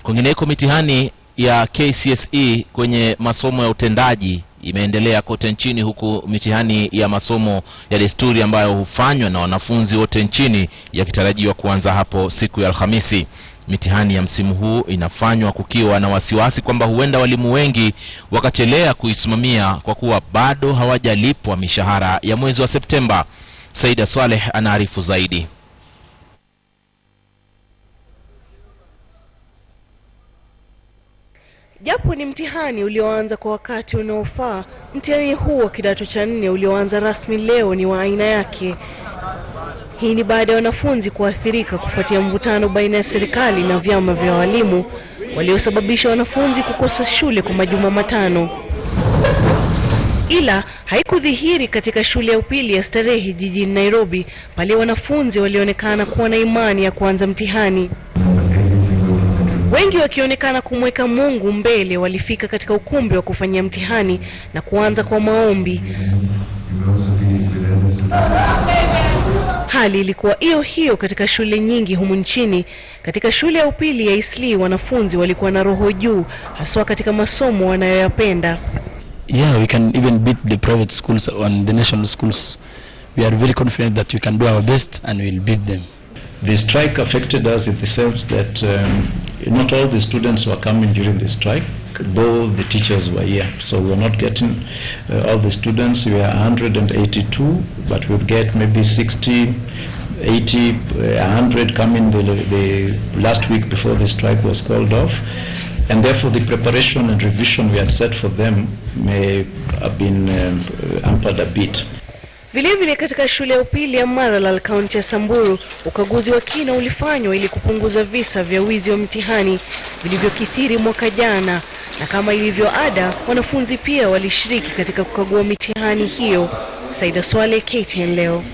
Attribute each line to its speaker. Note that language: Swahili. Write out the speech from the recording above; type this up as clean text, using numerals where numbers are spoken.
Speaker 1: Kwingineko, mitihani ya KCSE kwenye masomo ya utendaji imeendelea kote nchini, huku mitihani ya masomo ya desturi ambayo hufanywa na wanafunzi wote nchini yakitarajiwa kuanza hapo siku ya Alhamisi. Mitihani ya msimu huu inafanywa kukiwa na wasiwasi kwamba huenda walimu wengi wakachelea kuisimamia kwa kuwa bado hawajalipwa mishahara ya mwezi wa Septemba. Saida Swaleh anaarifu zaidi.
Speaker 2: Japo ni mtihani ulioanza kwa wakati unaofaa, mtihani huu wa kidato cha 4 ulioanza rasmi leo ni wa aina yake. Hii ni baada ya wanafunzi kuathirika kufuatia mvutano baina ya serikali na vyama vya walimu waliosababisha wanafunzi kukosa shule kwa majuma matano. Ila haikudhihiri katika shule ya upili ya Starehe jijini Nairobi pale wanafunzi walionekana kuwa na imani ya kuanza mtihani. Wengi wakionekana kumweka Mungu mbele walifika katika ukumbi wa kufanyia mtihani na kuanza kwa maombi. Hali ilikuwa hiyo katika shule nyingi humu nchini. Katika shule ya upili ya Isli wanafunzi walikuwa na roho juu, haswa katika masomo wanayoyapenda.
Speaker 3: Yeah, we can even beat the private schools and the national schools. We are very confident that we can do our best and we will beat them.
Speaker 4: The strike affected us in the sense that not all the students were coming during the strike, though the teachers were here. So we were not getting all the students. We were 182, but we'd get maybe 60, 80, 100 coming the last week before the strike was called off. And therefore the preparation and revision we had set for them may have been hampered a bit.
Speaker 2: Vile katika shule ya upili ya Maralal, kaunti ya Samburu, ukaguzi wa kina ulifanywa ili kupunguza visa vya wizi wa mtihani vilivyokithiri mwaka jana, na kama ilivyo ada, wanafunzi pia walishiriki katika kukagua mitihani hiyo. Saida Swaleh, KTN leo.